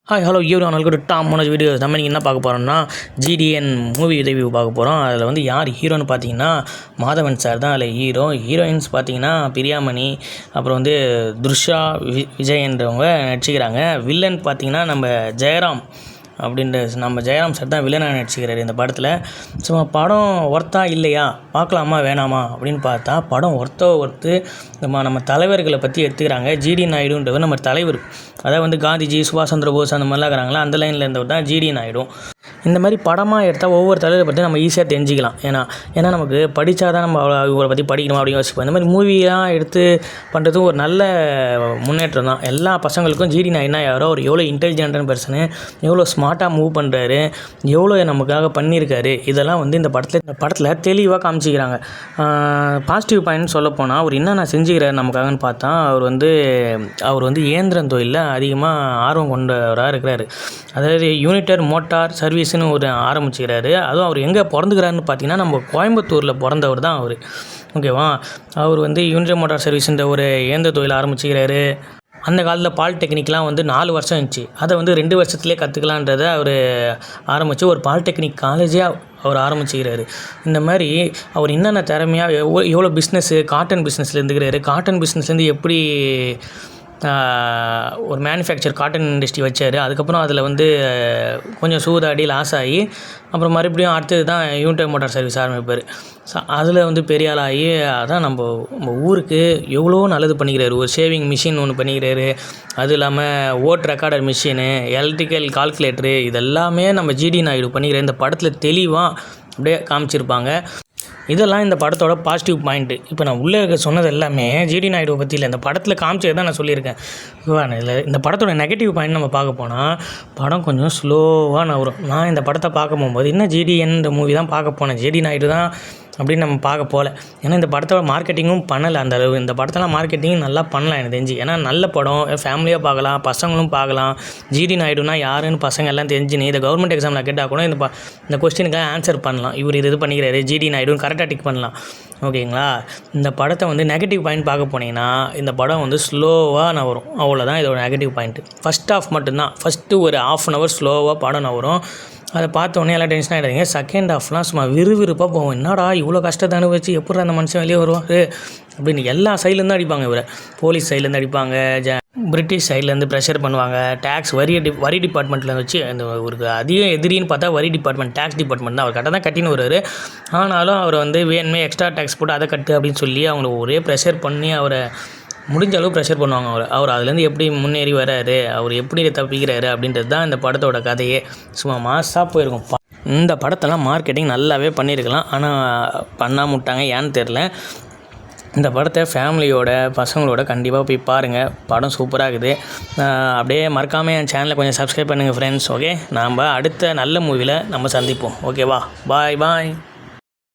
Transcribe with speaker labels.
Speaker 1: Hi hello யூரியான் welcome to டாம் Manoj videos. நம்ம இன்றைக்கி என்ன பார்க்க போகிறோம்னா ஜிடிஎன் மூவி ரிவ்யூ பார்க்க போகிறோம். அதில் வந்து யார் ஹீரோன்னு பார்த்தீங்கன்னா மாதவன் சார் தான் அதில் ஹீரோ. ஹீரோயின்ஸ் பார்த்தீங்கன்னா பிரியாமணி, அப்புறம் வந்து துர்ஷா விஜயன்றவங்க நடிச்சிக்கிறாங்க. வில்லன் பார்த்தீங்கன்னா நம்ம ஜெயராம் நம்ம ஜெயராம் சார் தான் வில்லனாக நடிச்சிக்கிறாரு இந்த படத்தில். ஸோ படம் ஒர்த்தா இல்லையா, பார்க்கலாமா வேணாமா அப்படின்னு பார்த்தா படம் ஒர்த்து நம்ம தலைவர்களை பற்றி எடுத்துக்கிறாங்க. ஜிடி நாயுடுன்றவர் நம்ம தலைவர், அதாவது வந்து காந்திஜி, சுபாஷ் சந்திர போஸ் அந்த மாதிரிலாம் இருக்கிறாங்களா, அந்த லைனில் இருந்தவர் தான் ஜிடி நாயுடு. இந்த மாதிரி படமாக எடுத்தால் ஒவ்வொரு தலைவரை பற்றி நம்ம ஈஸியாக தெரிஞ்சிக்கலாம். ஏன்னா நமக்கு படித்தா தான் நம்ம இவரை பற்றி படிக்கணும் அப்படின்னு யோசிப்போம். இந்த மாதிரி மூவியாக எடுத்து பண்ணுறதும் ஒரு நல்ல முன்னேற்றம் தான். எல்லா பசங்களுக்கும் ஜிடி நாயுடுனா யாரோ ஒரு எவ்வளோ இன்டெலிஜென்ட்டான பர்சனு, எவ்வளோ ஸ்மார்ட்டாக மூவ் பண்ணுறாரு, எவ்வளோ நமக்காக பண்ணியிருக்காரு, இதெல்லாம் வந்து இந்த படத்தில் தெளிவாக காமிச்சிக்கிறாங்க. பாசிட்டிவ் பாயிண்ட் சொல்லப்போனால் அவர் என்னென்ன செஞ்சுக்கிறார் நமக்காகன்னு பார்த்தா, அவர் வந்து இயந்திரம் தொழிலில் அதிகமாக ஆர்வம் கொண்டவராக இருக்கிறாரு. அதாவது யூனிட்டர் மோட்டார் சர்வீஸ்னு ஒரு ஆரம்பிச்சுக்கிறாரு. அதுவும் அவர் எங்கே பிறந்துக்கிறாருன்னு பார்த்தீங்கன்னா நம்ம கோயம்புத்தூரில் பிறந்தவர் தான் அவர். ஓகேவா, அவர் வந்து யூனிட்டர் மோட்டார் சர்வீஸுன்ற ஒரு இயந்திர தொழில் ஆரம்பிச்சுக்கிறாரு. அந்த காலத்தில் பாலிடெக்னிக்லாம் வந்து 4 வருஷம் இருந்துச்சு, அதை வந்து 2 வருஷத்துலேயே கற்றுக்கலான்றதை அவர் ஆரம்பித்து ஒரு பாலிடெக்னிக் காலேஜே அவர் ஆரம்பிச்சுக்கிறாரு. இந்த மாதிரி அவர் என்னென்ன திறமையாக எவ்வளோ பிஸ்னஸ்ஸு, காட்டன் பிஸ்னஸில் இருந்துக்கிறாரு. காட்டன் பிஸ்னஸ்லேருந்து எப்படி ஒரு மேனுஃபேக்சர் காட்டன் இண்டஸ்ட்ரி வச்சார். அதுக்கப்புறம் அதில் வந்து கொஞ்சம் சூதாடி லாஸ் ஆகி அப்புறம் மறுபடியும் அடுத்தது தான் யூனிட்டர் மோட்டார் சர்வீஸ் ஆரம்பிப்பார். அதில் வந்து பெரிய ஆளாகி அதான் நம்ம ஊருக்கு எவ்வளோ நல்லது பண்ணிக்கிறாரு. ஒரு ஷேவிங் மிஷின் ஒன்று பண்ணிக்கிறாரு. அது இல்லாமல் ஓட் ரெக்கார்டர் மிஷினு, எலக்ட்ரிக்கல் கால்குலேட்டரு, இதெல்லாமே நம்ம ஜிடி நாயுடு பண்ணிக்கிறார். இந்த படத்தில் தெளிவாக அப்படியே காமிச்சிருப்பாங்க. இதெல்லாம் இந்த படத்தோட பாசிட்டிவ் பாயிண்ட்டு. இப்போ நான் உள்ளே சொன்னது எல்லாமே ஜிடி நாயுடுவை பற்றி இல்லை, இந்த படத்தில் காமிச்சது தான் நான் சொல்லியிருக்கேன். இந்த படத்தோட நெகட்டிவ் பாயிண்ட் நம்ம பார்க்க போனால் படம் கொஞ்சம் ஸ்லோவாக நவரும். நான் இந்த படத்தை பார்க்க போகும்போது இன்னும் ஜிடிஎன் இந்த மூவி தான் பார்க்க போனேன், ஜிடி நாயுடு தான் அப்படின்னு நம்ம பார்க்க போகல. ஏன்னா இந்த படத்தோட மார்க்கெட்டிங்கும் பண்ணலை அந்த அளவு. இந்த படத்தெல்லாம் மார்க்கெட்டிங் நல்லா பண்ணலாம் எனக்கு தெரிஞ்சு. ஏன்னா நல்ல படம், ஃபேமிலியாக பார்க்கலாம், பசங்களும் பார்க்கலாம். ஜிடி நாயுடுனா யாருன்னு பசங்க எல்லாம் தெரிஞ்சுன்னு இந்த கவர்மெண்ட் எக்ஸாமில் கேட்டால் கூட இந்த கொஸ்டினுக்காக ஆன்சர் பண்ணலாம். இவர் இது பண்ணிக்கிறாரு, ஜிடி நாயுடுன்னு கரெக்டாக டிக் பண்ணலாம். ஓகேங்களா, இந்த படத்தை வந்து நெகட்டிவ் பாயிண்ட் பார்க்க போனீங்கன்னா இந்த படம் வந்து ஸ்லோவாக நவரும், அவ்வளோதான் இதோட நெகட்டிவ் பாயிண்ட்டு. ஃபஸ்ட் ஹாஃப் மட்டும்தான், ஃபஸ்ட்டு ஒரு 1/2 hour ஸ்லோவாக படம் நவரும். அதை பார்த்தோன்னே எல்லாம் டென்ஷன் ஆகிடாதீங்க. செகண்ட் ஹாஃப்லாம் சும்மா விறுவிறுப்பாக போகும். என்னடா இவ்வளோ கஷ்டத்தை அனுபவிச்சு எப்படி அந்த மனுஷன் வெளியே வருவார் அப்படின்னு எல்லா சைட்லேருந்து அடிப்பாங்க. இவரை போலீஸ் சைட்லேருந்து அடிப்பாங்க, பிரிட்டிஷ் சைட்லேருந்து ப்ரெஷர் பண்ணுவாங்க, டேக்ஸ் வரி டிபார்ட்மெண்ட்டில் வச்சு அந்த ஒரு அதிக எதிரின்னு பார்த்தா வரி டிபார்ட்மெண்ட், டேக்ஸ் டிபார்ட்மெண்ட் தான். அவர் கரெக்டாக தான் கட்டின்னு வருவார். ஆனாலும் அவரை வந்து வேணுமே எக்ஸ்ட்ரா டேக்ஸ் போட்டு அதை கட்டு அப்படின்னு சொல்லி அவங்கள ஒரே ப்ரெஷர் பண்ணி அவரை முடிஞ்ச அளவு ப்ரெஷர் பண்ணுவாங்க. அவர் அதுலேருந்து எப்படி முன்னேறி வராரு, அவர் எப்படி தப்பிக்கிறாரு அப்படின்றது தான் இந்த படத்தோட கதையே. சும்மா மாசாக போயிருக்கும். இந்த படத்தெல்லாம் மார்க்கெட்டிங் நல்லாவே பண்ணியிருக்கலாம், ஆனால் பண்ணாம விட்டாங்க, ஏன்னு தெரில. இந்த படத்தை ஃபேமிலியோட பசங்களோட கண்டிப்பாக போய் பாருங்கள், படம் சூப்பராக இருக்குது. அப்படியே மறக்காமல் என் சேனலை கொஞ்சம் சப்ஸ்கிரைப் பண்ணுங்கள் ஃப்ரெண்ட்ஸ். ஓகே, நாம் அடுத்த நல்ல மூவியில் நம்ம சந்திப்போம். ஓகேவா, பாய்.